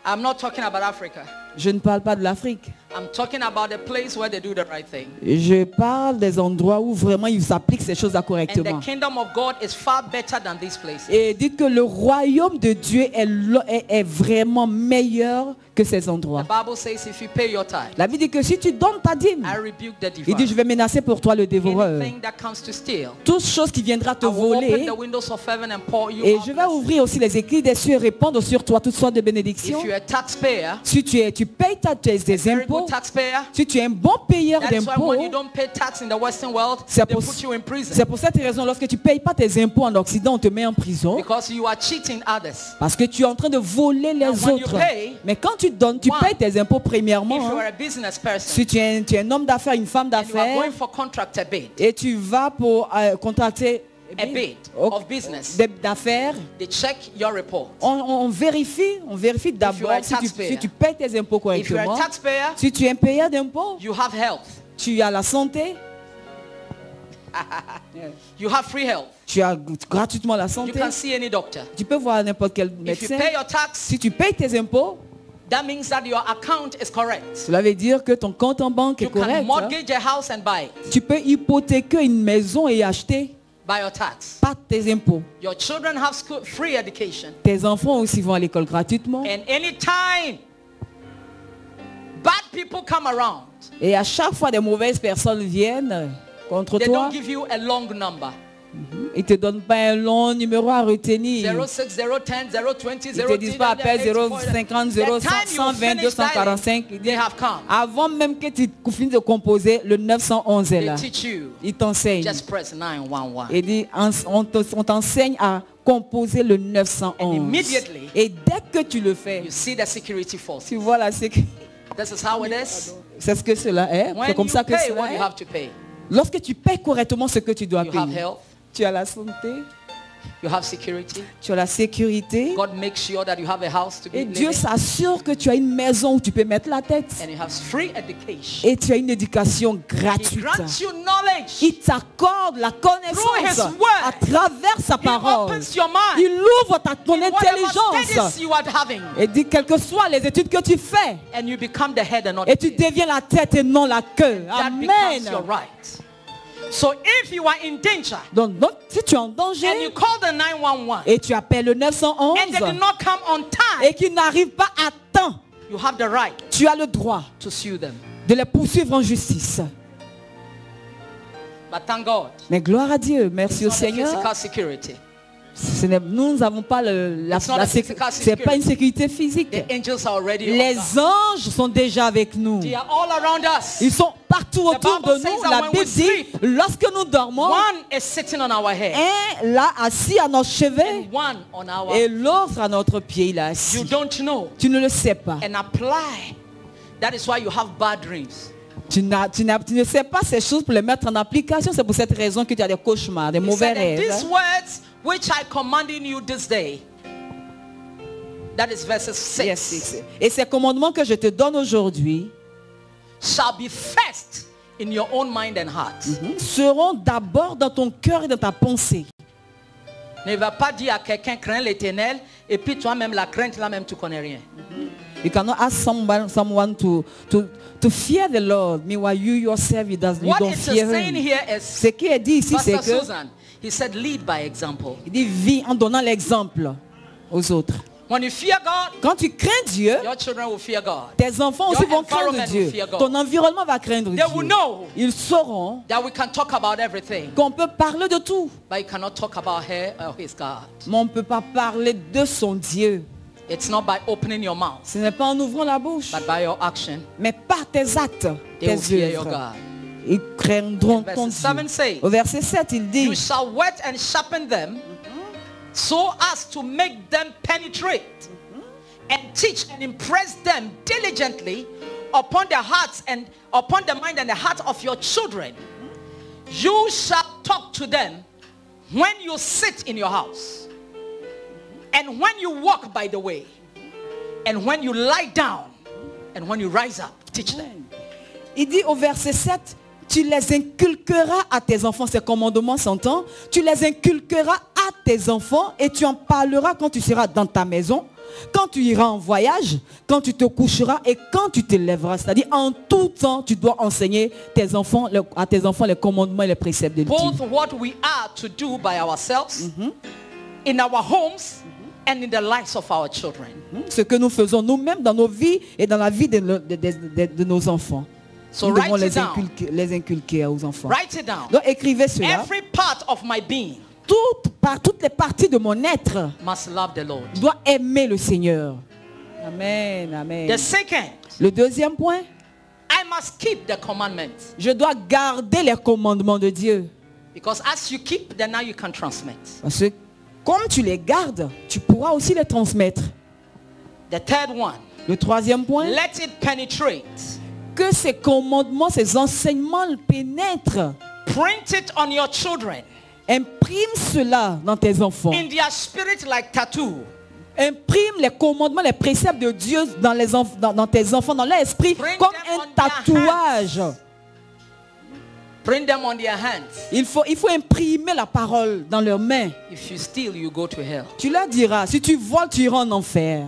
B: I'm not talking about Africa.
C: Je ne parle pas de l'Afrique.
B: I'm talking about a place where they do the right thing.
C: Je parle des endroits où vraiment ils appliquent ces choses-là
B: And
C: correctement.
B: the kingdom of God is far better than these places.
C: Et dites que le royaume de Dieu est vraiment meilleur que ces endroits.
B: The Bible says if you pay your tithe,
C: La Bible dit que si tu donnes ta dîme,
B: I rebuke the
C: il dit je
B: devourer.
C: vais menacer pour toi le dévoreur.
B: Anything that comes to steal,
C: Toute chose qui viendra te
B: I will open
C: voler.
B: the windows of heaven and pour you
C: Et
B: out
C: je vais
B: blessings.
C: ouvrir aussi les écrits des cieux et répandre sur toi toutes sortes de bénédictions.
B: If you're a taxpayer,
C: Si tu payes tes
B: very
C: impôts,
B: good taxpayer,
C: si tu es un bon payeur
B: that is why
C: d'impôts,
B: when you don't pay tax in the Western world,
C: c'est
B: they
C: pour,
B: put you in prison
C: c'est pour cette raison, lorsque tu ne payes pas tes impôts en Occident, on te met en prison.
B: because you are cheating others.
C: Parce que tu es en train de voler les
B: And when you
C: autres.
B: pay,
C: Mais quand tu donnes, tu
B: one,
C: payes tes impôts premièrement.
B: If you
C: hein.
B: are a business person
C: Si tu es un homme d'affaires, une femme
B: and you are
C: d'affaires,
B: going for contract a bid
C: et tu vas pour contracter
B: of business,
C: d'affaires,
B: they check your report.
C: on vérifie
B: you
C: d'abord
B: are a
C: si tu
B: taxpayer.
C: payes tes impôts
B: If you are a
C: correctement.
B: taxpayer,
C: Si tu es un payeur d'impôts,
B: you have health,
C: tu as la santé,
B: you have free health.
C: tu as gratuitement la
B: You
C: santé,
B: can see any doctor.
C: tu peux voir n'importe quel
B: If you
C: médecin.
B: pay your tax,
C: Si tu payes tes impôts,
B: that means that your account is correct.
C: cela veut dire que ton compte en banque
B: You
C: est
B: can
C: correct. hein.
B: mortgage a house and buy it
C: Tu peux hypothéquer une maison et acheter
B: by your tax.
C: par tes impôts.
B: Your children have school, free education.
C: Tes enfants aussi vont à l'école gratuitement.
B: And anytime bad people come around,
C: Et à chaque fois des mauvaises personnes viennent contre
B: they
C: toi,
B: don't give you a long number.
C: ils ne te donnent pas un long numéro à retenir.
B: 06, 010, 020,
C: Ils ne te disent pas appelle 050, 120, 245. Ils
B: they
C: disent,
B: have come.
C: avant même que tu finisses de composer, le 911 est
B: They
C: là.
B: teach you.
C: Ils t'enseignent.
B: Just press 911.
C: Il dit, on t'enseigne à composer le 911.
B: And immediately,
C: Et dès que tu le fais,
B: you see the security force.
C: tu vois la sécurité.
B: This is how it is.
C: C'est ce que cela est.
B: When
C: C'est comme
B: you
C: ça que
B: pay
C: cela
B: what you
C: est.
B: have to pay,
C: Lorsque tu payes correctement ce que tu dois
B: you have
C: payer,
B: health,
C: tu as la santé,
B: you have security.
C: tu as la sécurité.
B: God makes sure that you have a house to be
C: Et
B: living,
C: Dieu s'assure que tu as une maison où tu peux mettre la tête.
B: and you have free education.
C: Et tu as une éducation
B: He
C: gratuite.
B: grants you knowledge.
C: Il t'accorde la
B: Through His
C: connaissance
B: word.
C: à travers sa
B: He
C: parole.
B: opens your mind.
C: Il ouvre ton
B: Whatever
C: intelligence.
B: studies you are having,
C: Et dit, quelles que soient les études que tu fais,
B: and you become the head and not
C: et
B: the
C: tu
B: tail.
C: deviens la tête et non la queue.
B: That
C: Amen.
B: becomes your right. So if you are in danger
C: Donc, si tu es en danger
B: and you call the 911
C: et tu appelles le
B: and they
C: 911
B: did not come on time,
C: et qu'ils n'arrivent pas à temps,
B: you have the right
C: tu as le droit
B: to sue them.
C: de les poursuivre en justice.
B: But thank God,
C: Mais gloire à Dieu, merci au
B: it's not a
C: Seigneur.
B: physical security.
C: Nous n'avons pas
B: It's not a physical
C: c'est pas une sécurité physique.
B: The angels are already on
C: Les
B: guard.
C: anges sont déjà avec nous.
B: They are all around us.
C: Ils sont partout autour
B: Bible
C: de
B: says
C: nous.
B: that
C: La
B: when
C: Bible
B: we
C: dit,
B: sleep,
C: lorsque nous dormons,
B: One is sitting on our head
C: un là assis à notre chevet
B: and one on our.
C: et l'autre à notre pied, il est assis.
B: You don't know
C: Tu ne le sais pas.
B: and apply. That is why you have bad dreams.
C: Tu ne sais pas ces choses pour les mettre en application. C'est pour cette raison que tu as des cauchemars, des
B: He
C: mauvais
B: said, and
C: rêves.
B: these words which I commanding you this day. That is verses 6.
C: Yes. Et ces commandements que je te donne aujourd'hui
B: Shall be first in your own mind and heart.
C: seront d'abord dans ton cœur et dans ta pensée.
B: Ne va pas dire à quelqu'un crains l'éternel et puis toi-même la crainte là même tu connais rien.
C: You cannot ask someone to fear the Lord. Meanwhile, you yourself, you
B: What
C: don't
B: it is
C: fear
B: saying
C: him.
B: here is,
C: Ce qui est dit ici, c'est
B: Pastor
C: que
B: Susan, he said lead by example.
C: il dit vis en donnant l'exemple aux autres.
B: When you fear God,
C: Quand tu crains Dieu,
B: your children will fear God.
C: tes enfants aussi
B: Your
C: vont craindre
B: environment
C: Dieu.
B: will fear God.
C: Ton environnement va craindre
B: They will
C: Dieu.
B: know
C: Ils sauront
B: that we can talk about everything,
C: qu'on peut parler de tout,
B: but you cannot talk about her or his God.
C: mais on ne peut pas parler de son Dieu.
B: It's not by opening your mouth,
C: Ce n'est pas en ouvrant la bouche,
B: but by your action.
C: mais par tes actes,
B: They will
C: tes
B: fear your
C: œuvres.
B: God.
C: Ils craindront ton
B: Verse 7
C: Dieu.
B: says,
C: Au verset 7, il dit,
B: you shall whet and sharpen them so as to make them penetrate and teach and impress them diligently upon the hearts and upon the mind and the heart of your children. You shall talk to them when you sit in your house and when you walk by the way and when you lie down and when you rise up. Teach them.
C: il dit au verset 7, tu les inculqueras à tes enfants, ces commandements s'entend, tu les inculqueras à tes enfants et tu en parleras quand tu seras dans ta maison, quand tu iras en voyage, quand tu te coucheras et quand tu te lèveras. C'est-à-dire en tout temps, tu dois enseigner à tes enfants les commandements et les préceptes de Dieu.
B: Both what we are to do by ourselves in our homes and in the lives of our children.
C: Ce que nous faisons nous-mêmes dans nos vies et dans la vie de nos enfants.
B: So
C: Nous devons
B: write it down.
C: les inculquer aux enfants.
B: Write it down.
C: Donc écrivez cela.
B: Every part of my being
C: Toutes les parties de mon être
B: must love the Lord.
C: doit aimer le Seigneur. Amen, amen.
B: The second,
C: Le deuxième point,
B: I must keep the commandments.
C: je dois garder les commandements de Dieu.
B: Because as you keep, then now you can transmit.
C: Parce que comme tu les gardes, tu pourras aussi les transmettre.
B: The third one,
C: Le troisième point,
B: let it penetrate.
C: que ces commandements, ces enseignements pénètrent.
B: Print it on your children.
C: Imprime cela dans tes enfants.
B: In their spirit like tattoo.
C: Imprime les commandements, les préceptes de Dieu dans tes enfants, dans leur esprit,
B: Bring
C: comme
B: them
C: un
B: on their
C: tatouage.
B: Print them on their hands.
C: Il faut imprimer la parole dans leurs mains.
B: If you steal, you go to hell.
C: Tu leur diras, si tu voles, tu iras en enfer.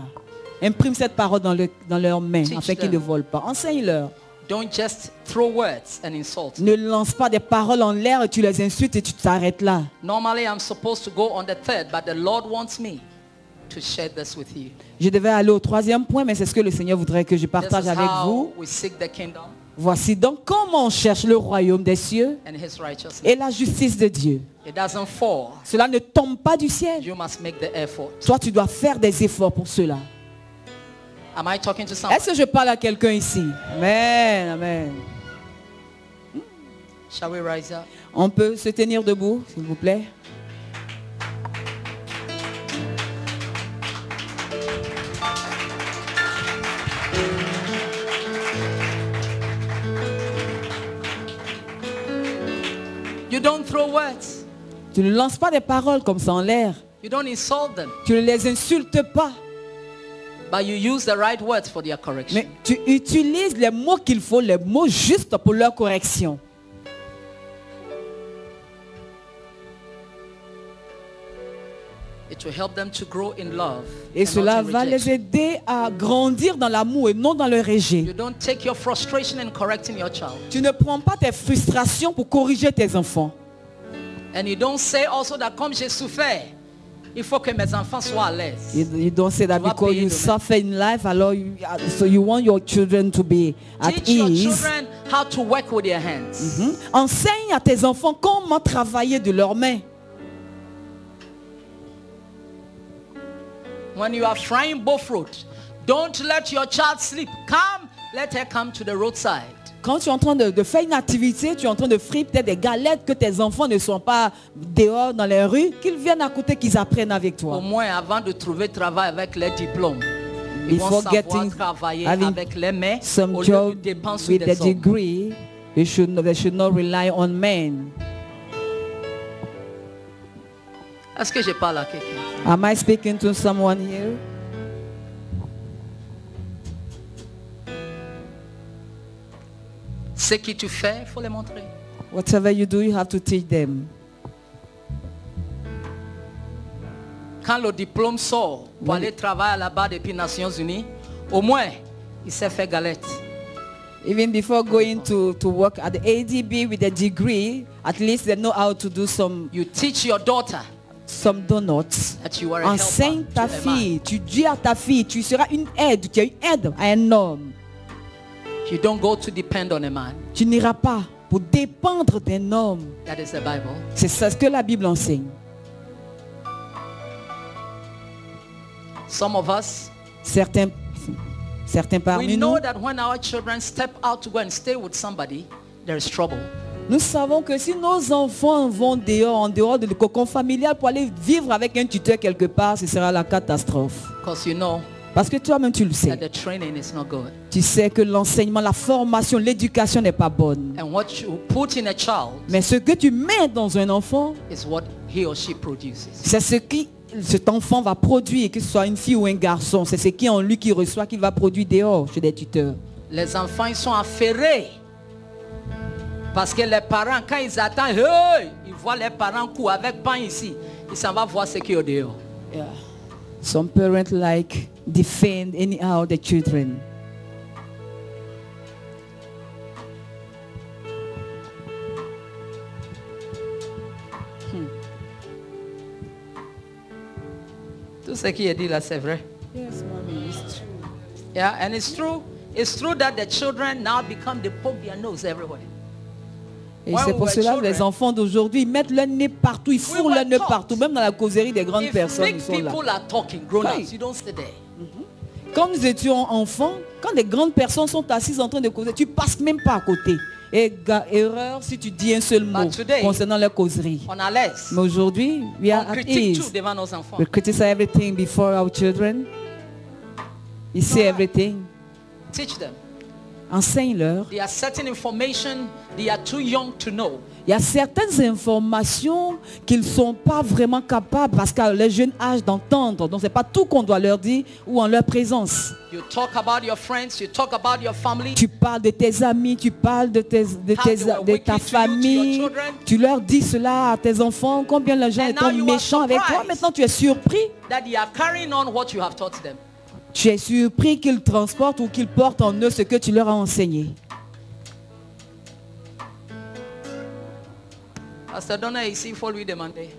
C: Imprime cette parole dans leurs mains,
B: Teach
C: afin qu'ils
B: them.
C: ne volent pas. Enseigne-leur.
B: Don't just throw words and insult.
C: Ne lance pas des paroles en l'air et tu les insultes et tu t'arrêtes là.
B: Normally, I'm supposed to go on the third, but the Lord wants me to share this with you.
C: Je devais aller au troisième point, mais c'est ce que le Seigneur voudrait que je
B: This
C: partage
B: is
C: avec
B: how
C: vous.
B: we seek the kingdom
C: Voici donc comment on cherche le royaume des cieux
B: and His righteousness.
C: et la justice de Dieu.
B: It doesn't fall.
C: Cela ne tombe pas du ciel.
B: You must make the effort.
C: Toi, tu dois faire des efforts pour cela.
B: Am I talking to someone?
C: Est-ce que je parle à quelqu'un ici? Amen, amen.
B: Shall we rise up?
C: On peut se tenir debout, s'il vous plaît.
B: You don't throw words.
C: Tu ne lances pas des paroles comme ça en l'air.
B: You don't insult them.
C: Tu ne les insultes pas.
B: But you use the right words for their correction.
C: Mais tu utilises les mots qu'il faut, les mots justes pour leur correction.
B: It It will help them to grow in love.
C: Et
B: and
C: cela
B: not in
C: va les
B: rejection.
C: aider à grandir dans l'amour et non dans le rejet.
B: You don't take your frustration in correcting your child.
C: Tu ne prends pas tes frustrations pour corriger tes enfants.
B: And you don't say also that comme j'ai souffert, il faut que mes enfants soient à l'aise.
C: You don't say that
B: Tu vas
C: because
B: payer
C: you
B: demain.
C: suffer in life, alors so you want your children to be at
B: Teach your
C: ease.
B: children how to work with their hands.
C: Enseigne à tes enfants comment travailler de leurs mains.
B: When you are frying both fruit, don't let your child sleep. Come, let her come to the roadside.
C: Quand tu es en train de faire une activité, tu es en train de frire peut-être des galettes, que tes enfants ne sont pas dehors dans les rues, qu'ils viennent à côté, qu'ils apprennent avec
B: Au
C: toi.
B: moins, avant de trouver travail avec les diplômes, ils vont
C: Before
B: savoir
C: getting
B: travailler
C: having
B: avec les mains
C: some
B: au lieu
C: job
B: de dépenser sur
C: with
B: des
C: a
B: hommes.
C: degree, they should not rely on men.
B: Est-ce que je parle à quelqu'un?
C: Am I speaking to someone here?
B: Ce que tu fais, il faut les montrer.
C: Whatever you do, you have to teach them.
B: Quand le diplôme sort pour aller travailler là-bas depuis les Nations Unies, au moins, il sait faire galette.
C: Even before going to work at the ADB with a degree, at least they know how to do some
B: You teach your daughter
C: donuts.
B: that you are a
C: Enseigne
B: helper
C: ta
B: to a man.
C: fille, tu dis à ta fille, tu seras une aide, tu es une aide à un homme.
B: You don't go to depend on a man.
C: Tu n'iras pas pour dépendre d'un homme.
B: That is the Bible.
C: C'est ça ce que la Bible enseigne.
B: Some of us,
C: Certains
B: we
C: parmi nous,
B: know that when our children step out to go and stay with somebody, there is trouble.
C: nous savons que si nos enfants vont dehors, en dehors du cocon familial pour aller vivre avec un tuteur quelque part, ce sera la catastrophe.
B: Because you know
C: Parce que toi-même tu le
B: that
C: sais.
B: the training is not good.
C: Tu sais que l'enseignement, la formation, l'éducation n'est pas bonne.
B: And what you put in a child
C: Mais ce que tu mets dans un enfant,
B: is what he or she produces.
C: c'est ce qui cet enfant va produire, que ce soit une fille ou un garçon. C'est ce qui est en lui qui reçoit, qui va produire dehors chez des tuteurs.
B: Les enfants, ils sont affairés. Parce que les parents, quand ils attendent, hey, ils voient les parents courir avec pain ici. Ils s'en vont voir ce qu'il y a dehors.
C: Yeah. Some parents like defend anyhow the children.
B: Tout ce qui est dit là, c'est vrai.
C: Yes, mommy, it's true.
B: Yeah, and it's true. It's true that the children now become, they poke their nose everywhere.
C: Et
B: When
C: c'est
B: we
C: pour
B: were
C: cela que
B: children,
C: les enfants d'aujourd'hui ils mettent le nez partout, ils fourrent
B: were
C: le nez
B: taught.
C: partout, même dans la causerie des grandes
B: If
C: personnes,
B: big
C: ils sont là.
B: people are talking, grown-ups,
C: Hey.
B: you don't sit there.
C: Quand nous étions enfants, quand des grandes personnes sont assises en train de causer, tu passes même pas à côté. Et erreur si tu dis un seul mot
B: today,
C: concernant la causerie.
B: On a l'aise.
C: Mais aujourd'hui, we
B: On
C: are at
B: critique tout
C: ease.
B: devant nos enfants.
C: We criticize everything before our children. You see everything.
B: Teach them.
C: Enseigne-leur.
B: There are certain information they are too young to know.
C: Il y a certaines informations qu'ils ne sont pas vraiment capables parce qu'à leur jeune âge d'entendre. Donc ce n'est pas tout qu'on doit leur dire ou en leur présence.
B: You talk about your friends, you talk about your family.
C: Tu parles de tes amis, tu parles de ta famille. Tu leur dis cela à tes enfants. Combien les gens
B: And
C: étaient
B: now you are
C: méchants avec toi.
B: surprised.
C: Maintenant tu es surpris.
B: That they are carrying on what you have taught them.
C: Tu es surpris qu'ils transportent ou qu'ils portent en eux ce que tu leur as enseigné.
B: Pasteur Donna ici, il faut lui demander.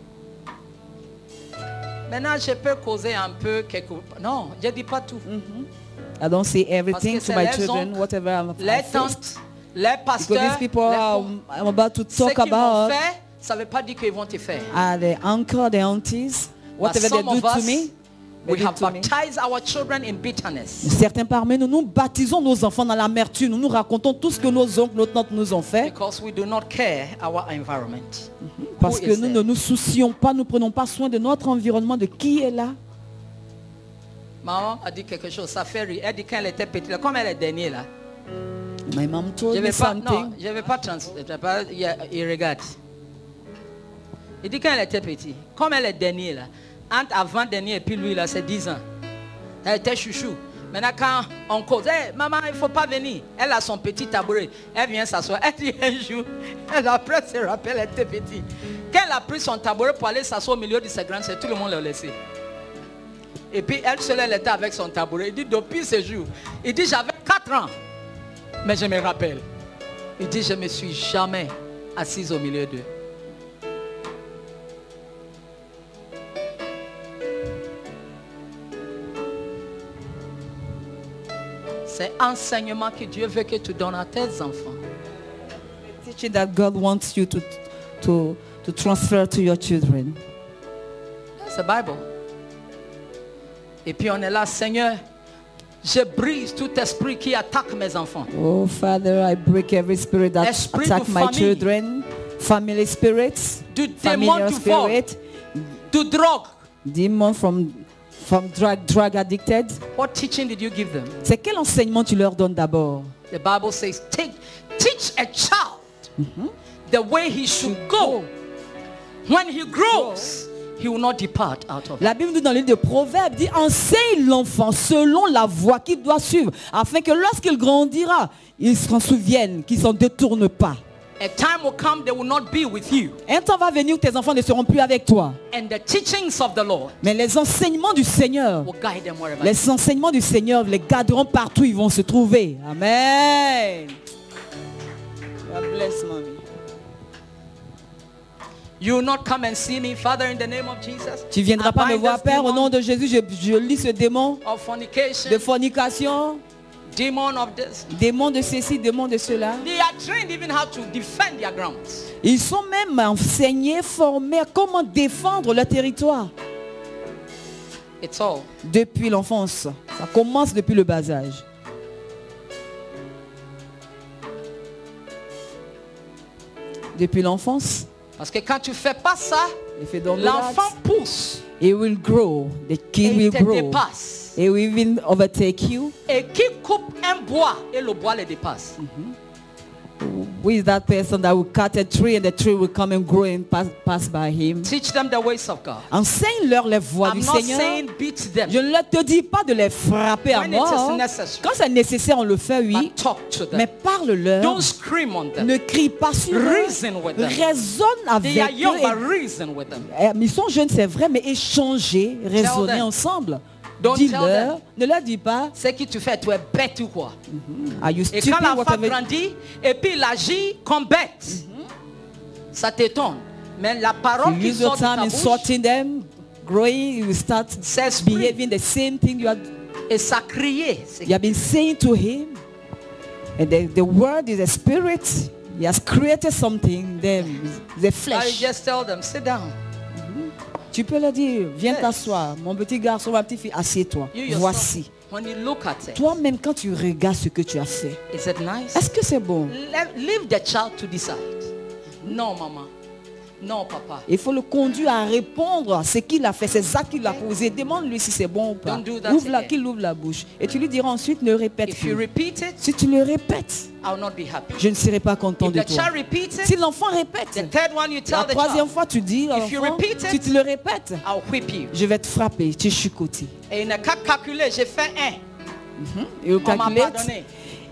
B: Maintenant, je peux causer un peu quelque... Non, je ne dis pas tout.
C: I don't say
B: Parce
C: everything
B: que
C: to
B: c'est
C: my
B: les
C: children,
B: oncles,
C: whatever I'm
B: les
C: faced.
B: tantes, les
C: Because
B: pasteurs,
C: these people I'm about to
B: ce
C: talk
B: qu'ils vont
C: about
B: faire, ça ne veut pas dire qu'ils vont te faire.
C: are the uncle, the aunties, whatever they
B: some
C: do
B: of
C: to
B: us,
C: me.
B: we
C: they do
B: have
C: to me.
B: baptized our children in bitterness.
C: Certains parmi nous, nous baptisons nos enfants dans l'amertume. Nous nous racontons tout ce que nos oncles, nos tantes nous ont fait.
B: Because we do not care our environment.
C: Parce
B: Who
C: que
B: is
C: nous
B: there?
C: ne nous soucions pas, nous ne prenons pas soin de notre environnement, de qui est là.
B: Maman a dit quelque chose, ça fait rire. Elle dit quand elle était petite, là, comme elle est dernière là.
C: My mom
B: Je
C: told
B: ne
C: me
B: vais pas, non,
C: something.
B: je vais pas il regarde. Il dit quand elle était petite, comme elle est dernière là, entre avant dernier et puis lui là, c'est 10 ans. Elle était chouchou. Maintenant, quand on cause, hey, maman, il ne faut pas venir. Elle a son petit tabouret. Elle vient s'asseoir. Elle dit un jour, elle après se rappelle, elle était petite. Quand elle a pris son tabouret pour aller s'asseoir au milieu de ses grands, tout le monde l'a laissé. Et puis elle seule, elle était avec son tabouret. Il dit, depuis ce jour, il dit, j'avais 4 ans. Mais je me rappelle. Il dit, je ne me suis jamais assise au milieu d'eux. C'est enseignement que Dieu veut que tu donnes à tes enfants.
C: Teaching that God wants you to transfer to your children.
B: C'est la Bible. Et puis on est là, Seigneur, je brise tout esprit qui attaque mes enfants.
C: Oh Father, I break every spirit that
B: Esprit
C: attack
B: de
C: my
B: famille.
C: children, family spirits,
B: Du démon
C: familiar
B: du vol,
C: spirit,
B: du drogue.
C: demon from drug addicted.
B: What teaching did you give them?
C: C'est quel enseignement tu leur donnes d'abord?
B: The Bible says, teach a child the way he should go. When he grows, he will not depart out of it.
C: La Bible nous dit dans le livre de Proverbes, dit enseigne l'enfant selon la voie qu'il doit suivre, afin que lorsqu'il grandira, il s'en souvienne, qu'il ne s'en détourne pas.
B: A time will come, they will not be with you.
C: Un temps va venir où tes enfants ne seront plus avec toi.
B: And the teachings of the Lord
C: Mais les enseignements du Seigneur,
B: will guide them wherever.
C: les enseignements du Seigneur les garderont partout où ils vont se trouver. Amen. God bless mommy.
B: You will not come and see me, Father, in the name of Jesus.
C: Tu viendras
B: I
C: pas me
B: bind
C: voir,
B: this
C: Père, au
B: demon
C: nom de Jésus, je lis ce démon
B: of fornication,
C: de fornication,
B: demon of this.
C: démon de ceci, démon de cela.
B: They are trained even how to defend their grounds.
C: Ils sont même enseignés, formés à comment défendre leur territoire.
B: It's all.
C: Depuis l'enfance. Ça commence depuis le bas âge. Depuis l'enfance.
B: Parce que quand tu fais pas ça,
C: If you don't do
B: l'enfant
C: that,
B: pousse
C: it will grow. The
B: et
C: kid
B: il
C: will
B: te
C: grow.
B: dépasse.
C: It will even overtake you.
B: Et qui coupe un bois et le bois le dépasse.
C: Who is that person that will cut a tree and the tree will come and grow and pass by him?
B: Teach them the ways of God.
C: Enseigne-leur les voies
B: I'm
C: du
B: not
C: Seigneur.
B: saying beat them.
C: Je ne te dis pas de les frapper à
B: When it
C: mort.
B: is necessary.
C: Quand c'est nécessaire, on le fait, oui.
B: But talk to them.
C: Mais parle-leur.
B: Don't scream on them.
C: Ne crie pas sur eux.
B: Reason with them.
C: Raisonne avec
B: They are young,
C: eux.
B: but reason with them.
C: Ils sont jeunes, c'est vrai, mais échanger, raisonner
B: them.
C: ensemble.
B: Don't tell
C: Dis-leur,
B: them.
C: ne leur dis pas,
B: Ce que tu fais, tu es bête ou quoi?
C: are you
B: Et
C: stupid,
B: quand l'enfant
C: whatever.
B: grandit, et puis il agit comme bête, ça t'étonne. Mais la parole
C: You
B: qui
C: use your
B: sort de
C: time
B: ta
C: in
B: bouche,
C: sorting them, growing, you will start
B: s'exprime.
C: behaving the same thing
B: Et ça criait.
C: you have been saying to him. And the word is a spirit. He has created something, the
B: I
C: flesh.
B: just tell them, sit down.
C: Tu peux leur dire, viens
B: Yes.
C: t'asseoir. Mon petit garçon, ma petite fille, assieds-toi.
B: You yourself,
C: Voici.
B: when you look at it,
C: Toi-même, quand tu regardes ce que tu as fait,
B: is it nice?
C: est-ce que c'est bon?
B: Leave the child to decide. No, maman. No, papa.
C: Il faut le conduire à répondre à ce qu'il a fait, ces actes qu'il a posés. Demande-lui si c'est bon ou pas.
B: Don't do that again.
C: Qu'il ouvre la bouche. Et tu lui diras ensuite, ne répète
B: If you
C: plus.
B: repeat it,
C: Si tu le répètes,
B: I will not be happy.
C: je ne serai pas content
B: If
C: de
B: the
C: toi.
B: child repeats
C: Si
B: it,
C: l'enfant
B: the
C: répète,
B: third one you
C: la
B: tell the
C: troisième
B: child,
C: fois tu dis à
B: If you
C: l'enfant,
B: repeat it,
C: si tu le répètes,
B: I'll whip you.
C: je vais te frapper, te chicoter.
B: Et il n'a qu'à calculer, j'ai fait un.
C: Et au
B: On m'a
C: calculate,
B: pardonné.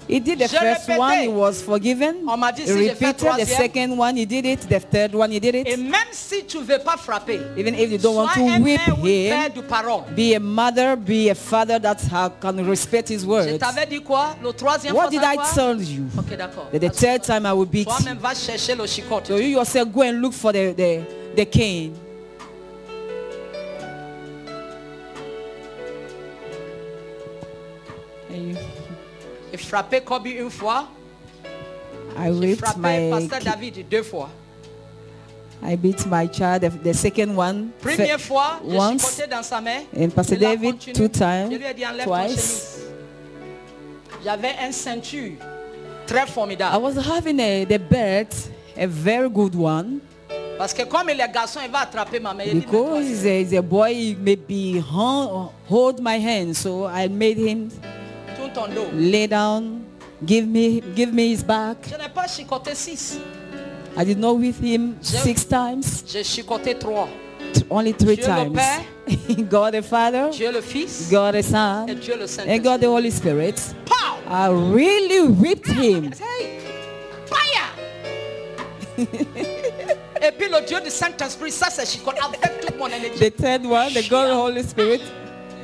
C: he did the
B: Je
C: first
B: répétais.
C: one, he was forgiven.
B: On m'a dit,
C: He
B: si j'ai fait
C: repeated the
B: troisième.
C: second one, he did it. The third one, he did
B: Et
C: it.
B: même si tu ne veux pas frapper,
C: Even if you don't want
B: sois un
C: to whip
B: père ou une
C: him,
B: mère de parole.
C: be a mother, be a father that can respect his
B: Je
C: words.
B: t'avais dit quoi? Le troisième
C: What
B: fois,
C: did
B: ça
C: I
B: quoi?
C: tell you?
B: Ok, d'accord.
C: That the third time I will beat you.
B: Toi-même va chercher le chicote.
C: So you yourself go and look for the cane. And you-
B: J'ai frappé Kobe une fois.
C: I
B: J'ai
C: whipped
B: frappé
C: my,
B: Pasteur David 2 fois.
C: I beat my child. The second one,
B: Première fois, j'ai
C: once,
B: chicoté dans sa main.
C: and Pastor
B: Il a
C: David
B: continué.
C: 2 times,
B: Je lui ai dit, enlève ton
C: twice.
B: chemise. J'avais une ceinture très
C: I
B: formidable.
C: was having the belt, a very good one,
B: Parce que comme il est garçon, il va attraper ma main. Il dit,
C: because he's a boy. He maybe hold my hand, so I made him
B: tourne ton dos.
C: lay down, give me his back.
B: Je n'ai pas chicoté 6.
C: I did not whip him
B: Je-
C: 6 times,
B: J'ai chicoté 3.
C: only 3
B: Dieu le
C: times.
B: Père,
C: God the Father,
B: Dieu le Fils
C: God the Son,
B: et Dieu le
C: and
B: Saint-Esprit.
C: God the Holy Spirit,
B: Pow!
C: I really whipped him.
B: Hey! Fire! Et puis le Dieu du Saint-Esprit, ça c'est chicote avec toute mon énergie.
C: The third one, the God the Holy Spirit,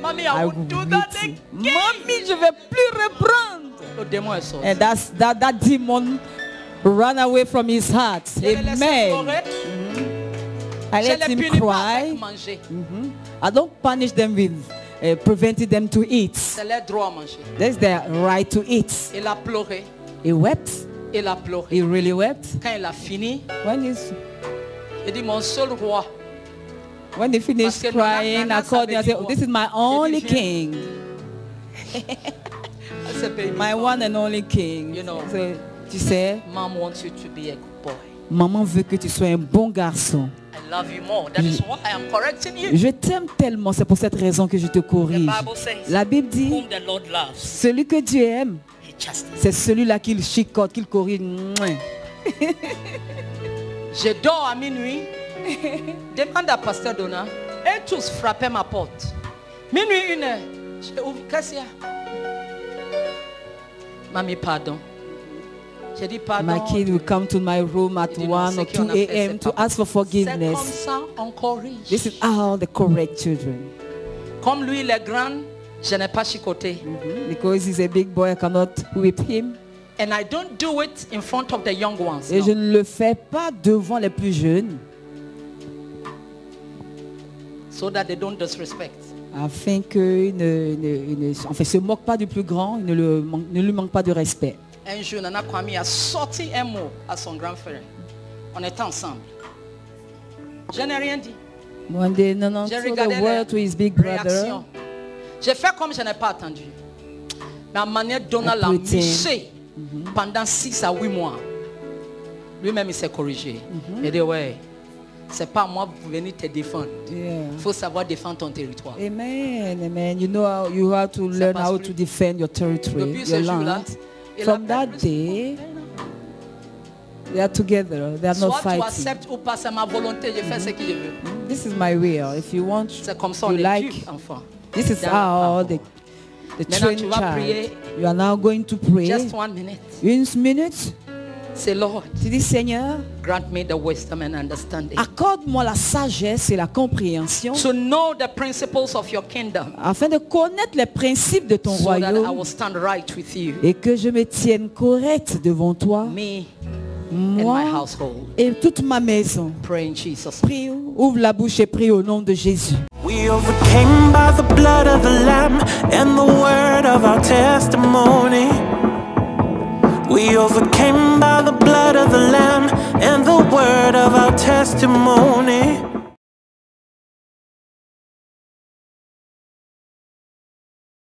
B: Mommy, I
C: I
B: will do
C: whipped
B: that
C: him.
B: again.
C: Mommy, je vais plus reprendre.
B: Le démon est sorti.
C: And that demon ran away from his heart.
B: Je l'ai laissé
C: Amen.
B: pleurer.
C: I
B: Je
C: let
B: les
C: him
B: punis pas
C: cry.
B: avec manger.
C: I don't punish them with preventing them to eat.
B: C'est leur droit à manger.
C: That's their right to eat.
B: Il a pleuré.
C: He wept.
B: Il a pleuré.
C: He really wept.
B: Quand il a fini, il dit mon seul roi.
C: When he finished
B: Parce que
C: crying,
B: Nana
C: I called him and said,
B: savait
C: oh, this is my only king.
B: Ce baby
C: My
B: boy.
C: one and only king.
B: You know.
C: So, tu sais,
B: Mom wants you to be a good boy.
C: maman veut que tu sois un bon garçon.
B: I love you more. That is why I am correcting you.
C: Je t'aime tellement, c'est pour cette raison que je te
B: The
C: corrige.
B: Bible says,
C: La Bible dit,
B: whom the Lord loves,
C: celui que Dieu aime,
B: he chastises.
C: c'est celui-là qu'il chicote, qu'il corrige. Mouais.
B: Je dors à minuit. Demande à Pasteur Donna. Et tous frappaient ma porte. Minuit, 1h. J'ai ouvert. Qu'est-ce qu'il y a? Mamie, pardon. J'ai dit pardon.
C: My kid will come to my room at
B: Il dit non,
C: 1
B: ce
C: or
B: qu'on
C: 2
B: a fait,
C: a.m.
B: c'est
C: to
B: pas
C: ask for
B: C'est comme
C: forgiveness.
B: ça, on corrige.
C: This is how the correct children.
B: Comme lui, il est grand, je n'ai pas chicoté.
C: Because he's a big boy, I cannot whip him.
B: And I don't do it in front of the young ones.
C: Et
B: no.
C: je ne le fais pas devant les plus jeunes,
B: So that they don't disrespect.
C: afin qu'ils se moquent pas du plus grand, ils ne lui manquent pas de respect.
B: Un jour, Nana Kwame a sorti un mot à son grand frère. On était ensemble. Je n'ai rien dit.
C: One day, Nana
B: J'ai
C: told
B: regardé
C: the word to his big brother.
B: réaction. J'ai fait comme je n'ai pas attendu. Mais à manière Donald l'a
C: Everything.
B: miché pendant 6 à 8 mois. Lui-même, il s'est corrigé. Il dit, ouais, c'est pas moi pour venir te défendre.
C: Yeah.
B: Il faut savoir défendre ton territoire.
C: Amen, amen. You know how you have to learn
B: passe
C: how
B: plus.
C: to defend your territory,
B: Depuis
C: your
B: ce jour-là,
C: land.
B: il
C: From
B: a
C: that
B: plus-
C: day, they are together. They are not
B: Soit tu
C: fighting.
B: acceptes ou pas, c'est ma volonté, je fais ce que je veux.
C: This is my will. If you want,
B: C'est comme ça on
C: you like.
B: éduque, enfant.
C: This is
B: Dans
C: how
B: le
C: the
B: Maintenant,
C: trained
B: tu vas prier.
C: child. You are now going to pray.
B: Just 1 minute.
C: Une minute.
B: C'est Lord,
C: Tu dis, Seigneur,
B: grant me the wisdom and understanding.
C: accorde-moi la sagesse et la compréhension
B: To know the principles of your kingdom.
C: afin de connaître les principes de ton
B: So that I
C: royaume
B: will stand right with you.
C: et que je me tienne correct devant toi,
B: Me and my
C: moi
B: household.
C: et toute ma maison.
B: Pray in Jesus.
C: Prie, ouvre la bouche et prie au nom de Jésus.
A: We overcame by the blood of the Lamb and the word of our testimony. We overcame by the blood of the Lamb and the word of our testimony.